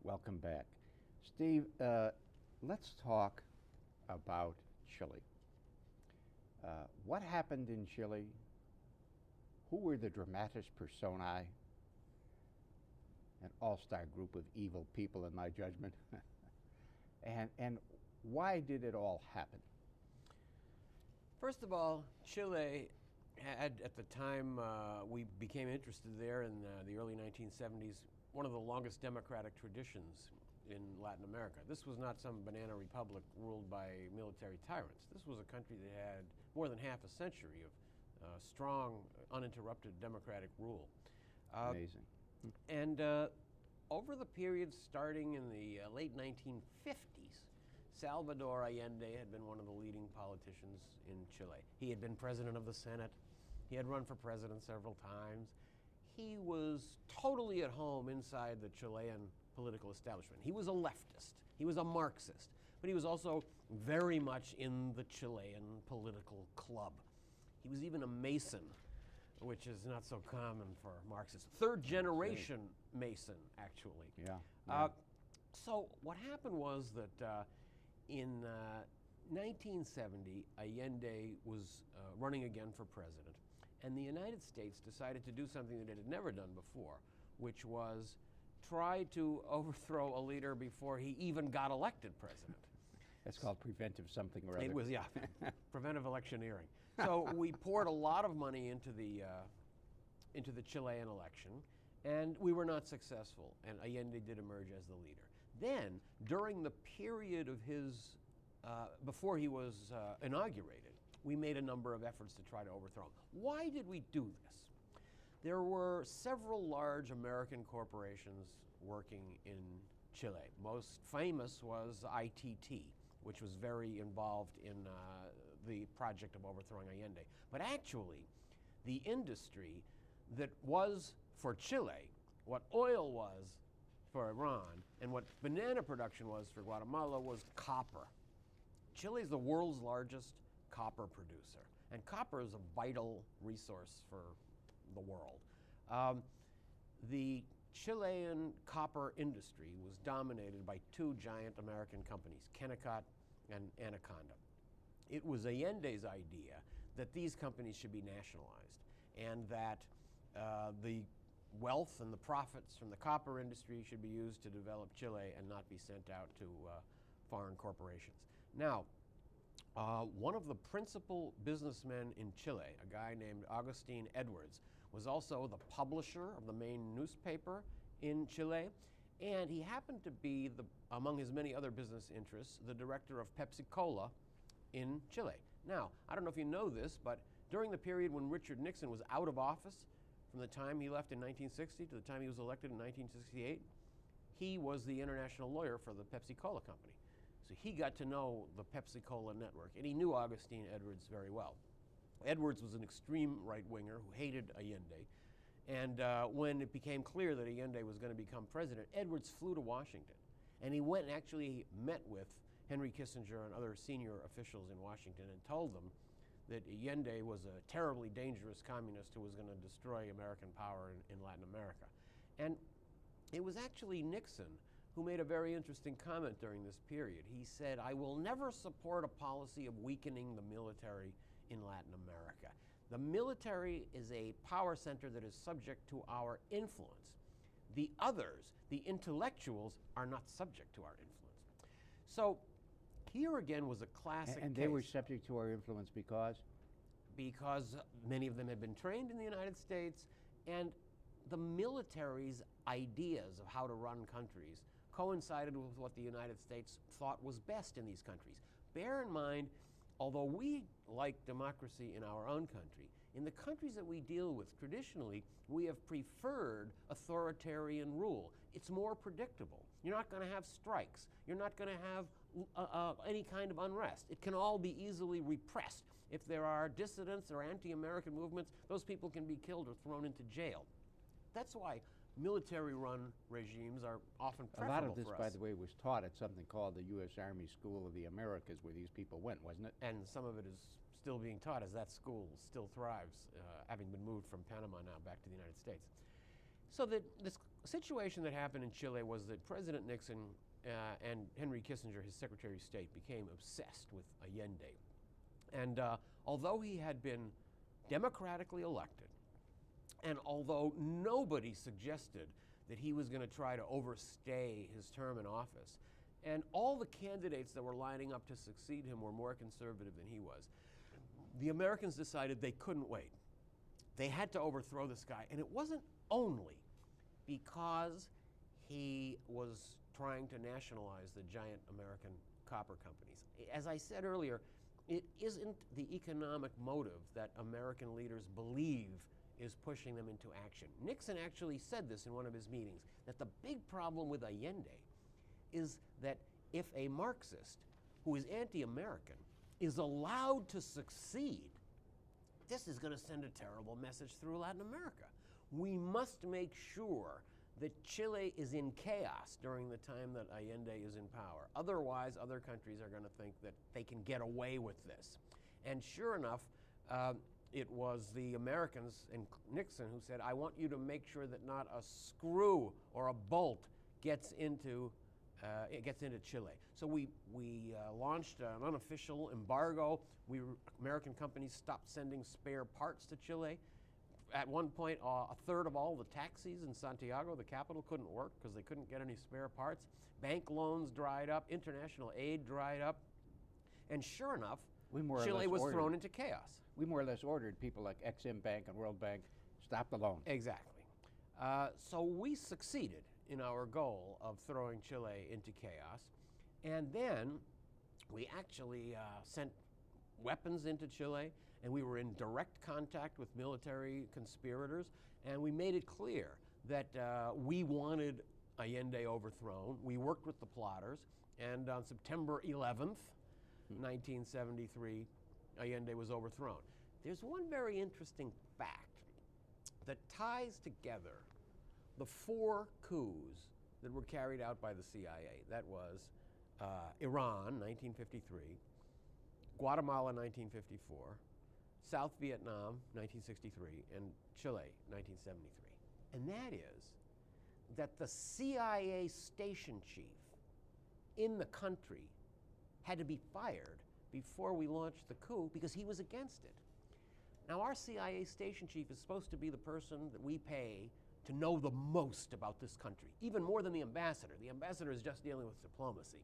Welcome back. Steve, let's talk about Chile. What happened in Chile? Who were the dramatis personae? An all-star group of evil people, in my judgment. and why did it all happen? First of all, Chile had, at the time we became interested there in the early 1970s, one of the longest democratic traditions in Latin America. This was not some banana republic ruled by military tyrants. This was a country that had more than half a century of strong, uninterrupted democratic rule. Amazing. And over the period starting in the late 1950s, Salvador Allende had been one of the leading politicians in Chile. He had been president of the Senate. He had run for president several times. He was totally at home inside the Chilean political establishment. He was a leftist. He was a Marxist. But he was also very much in the Chilean political club. He was even a Mason, which is not so common for Marxists. Third generation Mason, actually. Yeah. So what happened was that in 1970, Allende was running again for president, and the United States decided to do something that it had never done before, which was try to overthrow a leader before he even got elected president. That's called preventive something or other. It was, yeah, preventive electioneering. So we poured a lot of money into the Chilean election, and we were not successful, and Allende did emerge as the leader. Then, during the period of his, before he was inaugurated, we made a number of efforts to try to overthrow him. Why did we do this? There were several large American corporations working in Chile. Most famous was ITT, which was very involved in the project of overthrowing Allende. But actually, the industry that was for Chile, what oil was for Iran, and what banana production was for Guatemala was copper. Chile is the world's largest copper producer, and copper is a vital resource for the world. The Chilean copper industry was dominated by two giant American companies, Kennecott and Anaconda. It was Allende's idea that these companies should be nationalized, and that the wealth and the profits from the copper industry should be used to develop Chile and not be sent out to foreign corporations. Now, one of the principal businessmen in Chile, a guy named Agustin Edwards, was also the publisher of the main newspaper in Chile, and he happened to be, among his many other business interests, the director of Pepsi-Cola in Chile. Now, I don't know if you know this, but during the period when Richard Nixon was out of office, from the time he left in 1960 to the time he was elected in 1968, he was the international lawyer for the Pepsi-Cola company. So he got to know the Pepsi-Cola network, and he knew Agustin Edwards very well. Edwards was an extreme right-winger who hated Allende, and when it became clear that Allende was going to become president, Edwards flew to Washington, and he went and actually met with Henry Kissinger and other senior officials in Washington and told them that Allende was a terribly dangerous communist who was going to destroy American power in Latin America. And it was actually Nixon who made a very interesting comment during this period. He said, "I will never support a policy of weakening the military in Latin America. The military is a power center that is subject to our influence. The others, the intellectuals, are not subject to our influence." So here again was a classic And case. they were subject to our influence because? Because many of them had been trained in the United States, and the military's ideas of how to run countries coincided with what the United States thought was best in these countries. Bear in mind, although we like democracy in our own country, in the countries that we deal with traditionally, we have preferred authoritarian rule. It's more predictable. You're not going to have strikes. You're not going to have any kind of unrest. It can all be easily repressed. If there are dissidents or anti-American movements, those people can be killed or thrown into jail. That's why military-run regimes are often preferable for us. A lot of this, by the way, was taught at something called the U.S. Army School of the Americas, where these people went, wasn't it? And some of it is still being taught, as that school still thrives, having been moved from Panama now back to the United States. So this situation that happened in Chile was that President Nixon and Henry Kissinger, his Secretary of State, became obsessed with Allende. And although he had been democratically elected, and although nobody suggested that he was going to try to overstay his term in office, and all the candidates that were lining up to succeed him were more conservative than he was, the Americans decided they couldn't wait. They had to overthrow this guy, and it wasn't only because he was trying to nationalize the giant American copper companies. As I said earlier, it isn't the economic motive that American leaders believe is pushing them into action. Nixon actually said this in one of his meetings, that the big problem with Allende is that if a Marxist who is anti-American, is allowed to succeed, this is going to send a terrible message through Latin America. We must make sure that Chile is in chaos during the time that Allende is in power. Otherwise, other countries are going to think that they can get away with this. And sure enough, it was the Americans and Nixon who said, I want you to make sure that not a screw or a bolt gets into Chile. So we launched an unofficial embargo. American companies stopped sending spare parts to Chile. At one point, a third of all the taxis in Santiago, the capital, couldn't work because they couldn't get any spare parts. Bank loans dried up, international aid dried up, and sure enough, Chile was thrown into chaos. We more or less ordered people like Exim Bank and World Bank, stop the loan. Exactly. So we succeeded in our goal of throwing Chile into chaos, and then we actually sent weapons into Chile, and we were in direct contact with military conspirators, and we made it clear that we wanted Allende overthrown. We worked with the plotters, and on September 11th, 1973, Allende was overthrown. There's one very interesting fact that ties together the 4 coups that were carried out by the CIA. That was Iran, 1953, Guatemala, 1954, South Vietnam, 1963, and Chile, 1973. And that is that the CIA station chief in the country had to be fired before we launched the coup because he was against it. Now, our CIA station chief is supposed to be the person that we pay to know the most about this country, even more than the ambassador. The ambassador is just dealing with diplomacy.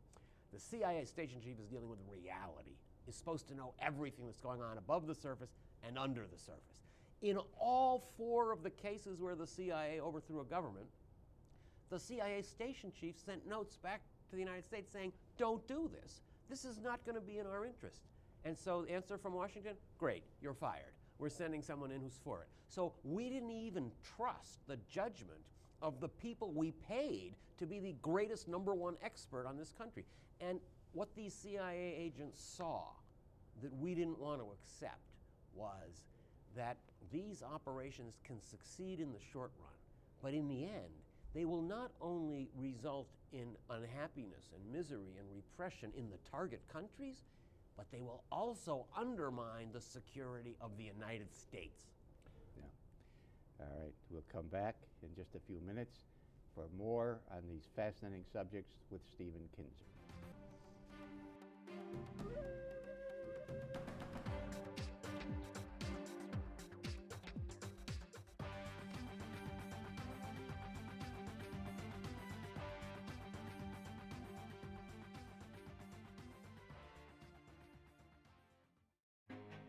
The CIA station chief is dealing with reality, is supposed to know everything that's going on above the surface and under the surface. In all 4 of the cases where the CIA overthrew a government, the CIA station chief sent notes back to the United States saying, don't do this. This is not going to be in our interest. And so the answer from Washington, great, you're fired. We're sending someone in who's for it. So we didn't even trust the judgment of the people we paid to be the greatest #1 expert on this country. And what these CIA agents saw that we didn't want to accept was that these operations can succeed in the short run, but in the end, they will not only result in unhappiness and misery and repression in the target countries, but they will also undermine the security of the United States. Yeah. All right, we'll come back in just a few minutes for more on these fascinating subjects with Stephen Kinzer.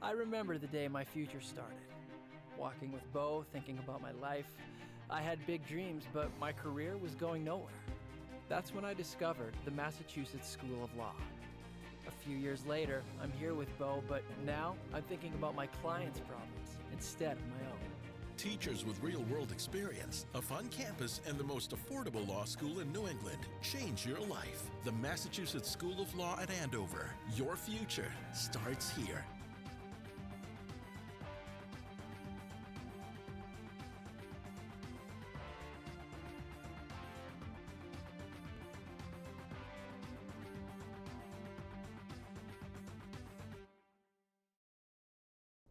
I remember the day my future started. Walking with Bo, thinking about my life. I had big dreams, but my career was going nowhere. That's when I discovered the Massachusetts School of Law. A few years later, I'm here with Bo, but now I'm thinking about my clients' problems instead of my own. Teachers with real-world experience, a fun campus, and the most affordable law school in New England. Change your life. The Massachusetts School of Law at Andover. Your future starts here.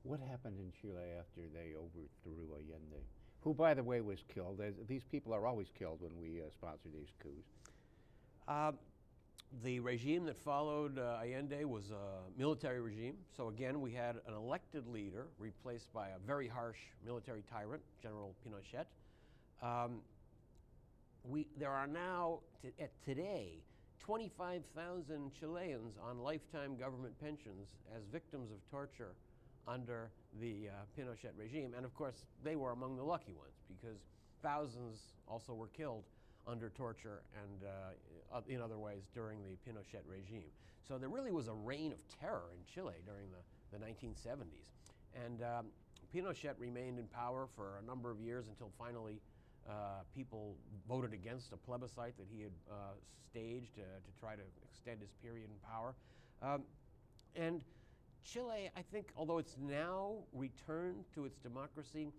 What happened in Chile after they overthrew Allende? Who, by the way, was killed. These people are always killed when we sponsor these coups. The regime that followed Allende was a military regime. So again, we had an elected leader replaced by a very harsh military tyrant, General Pinochet. There are now, today, 25,000 Chileans on lifetime government pensions as victims of torture under the Pinochet regime. And of course, they were among the lucky ones because thousands also were killed under torture and in other ways during the Pinochet regime. So there really was a reign of terror in Chile during the 1970s. And Pinochet remained in power for a number of years until finally people voted against a plebiscite that he had staged to try to extend his period in power. And Chile, I think, although it's now returned to its democracy,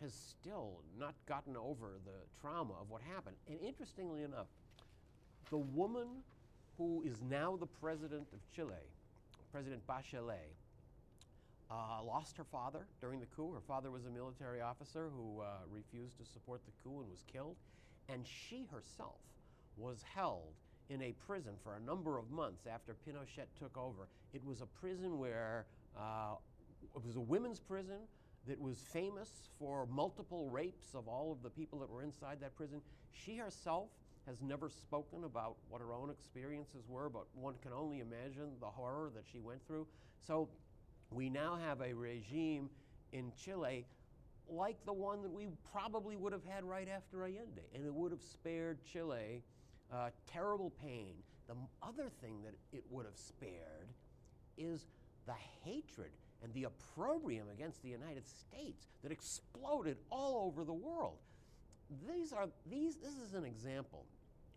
has still not gotten over the trauma of what happened. And interestingly enough, the woman who is now the president of Chile, President Bachelet, lost her father during the coup. Her father was a military officer who refused to support the coup and was killed. And she herself was held in a prison for a number of months after Pinochet took over. It was a prison where, it was a women's prison that was famous for multiple rapes of all of the people that were inside that prison. She herself has never spoken about what her own experiences were, but one can only imagine the horror that she went through. So we now have a regime in Chile like the one that we probably would have had right after Allende, and it would have spared Chile terrible pain. The other thing that it would have spared is the hatred and the opprobrium against the United States that exploded all over the world. This is an example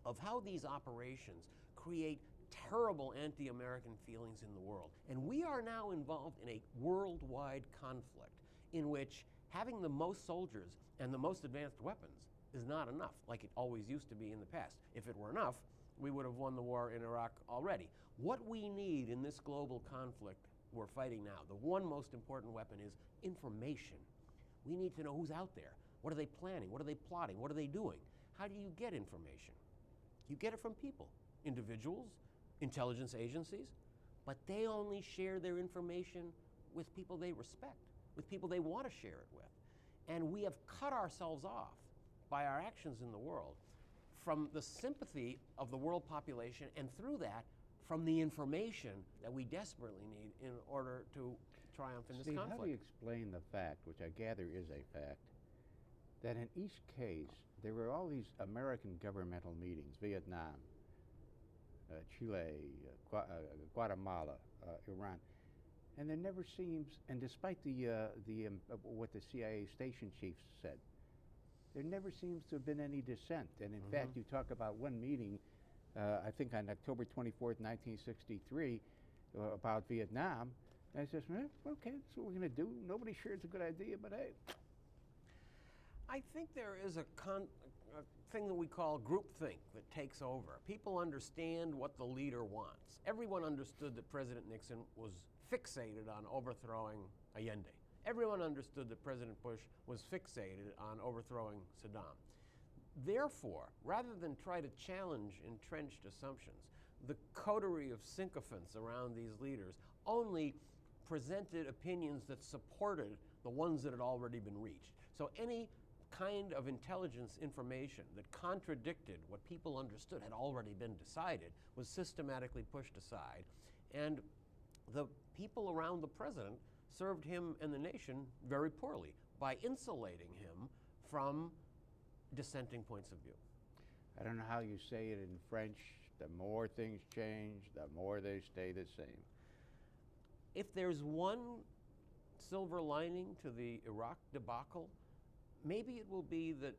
of how these operations create terrible anti-American feelings in the world. And we are now involved in a worldwide conflict in which having the most soldiers and the most advanced weapons is not enough, like it always used to be in the past. If it were enough, we would have won the war in Iraq already. What we need in this global conflict we're fighting now, the one most important weapon is information. We need to know who's out there. What are they planning? What are they plotting? What are they doing? How do you get information? You get it from people, individuals, intelligence agencies, but they only share their information with people they respect, with people they want to share it with. And we have cut ourselves off by our actions in the world from the sympathy of the world population, and through that, from the information that we desperately need in order to triumph in this Steve, conflict. how do you explain the fact, which I gather is a fact, that in each case there were all these American governmental meetings, Vietnam, Chile, Guatemala, Iran, and there never seems, and despite what the CIA station chiefs said, there never seems to have been any dissent. And in fact, you talk about one meeting, I think on October 24th, 1963, about Vietnam, and I says, okay, that's what we're going to do. Nobody sure it's a good idea, but hey. I think there is a thing that we call groupthink that takes over. People understand what the leader wants. Everyone understood that President Nixon was fixated on overthrowing Allende. Everyone understood that President Bush was fixated on overthrowing Saddam. Therefore, rather than try to challenge entrenched assumptions, the coterie of sycophants around these leaders only presented opinions that supported the ones that had already been reached. So any kind of intelligence information that contradicted what people understood had already been decided was systematically pushed aside. And the people around the president served him and the nation very poorly by insulating him from dissenting points of view. I don't know how you say it in French. The more things change, the more they stay the same. If there's one silver lining to the Iraq debacle, maybe it will be that,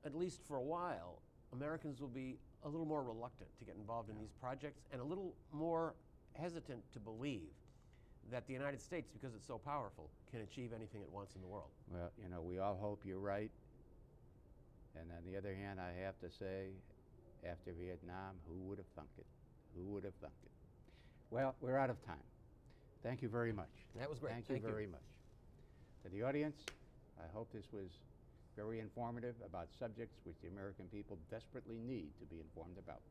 at least for a while, Americans will be a little more reluctant to get involved in these projects and a little more hesitant to believe that the United States, because it's so powerful, can achieve anything it wants in the world. Well, you know, we all hope you're right. And on the other hand, I have to say, after Vietnam, who would have thunk it? Who would have thunk it? Well, we're out of time. Thank you very much. That was great. Thank you very much. To the audience, I hope this was very informative about subjects which the American people desperately need to be informed about.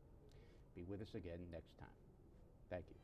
Be with us again next time. Thank you.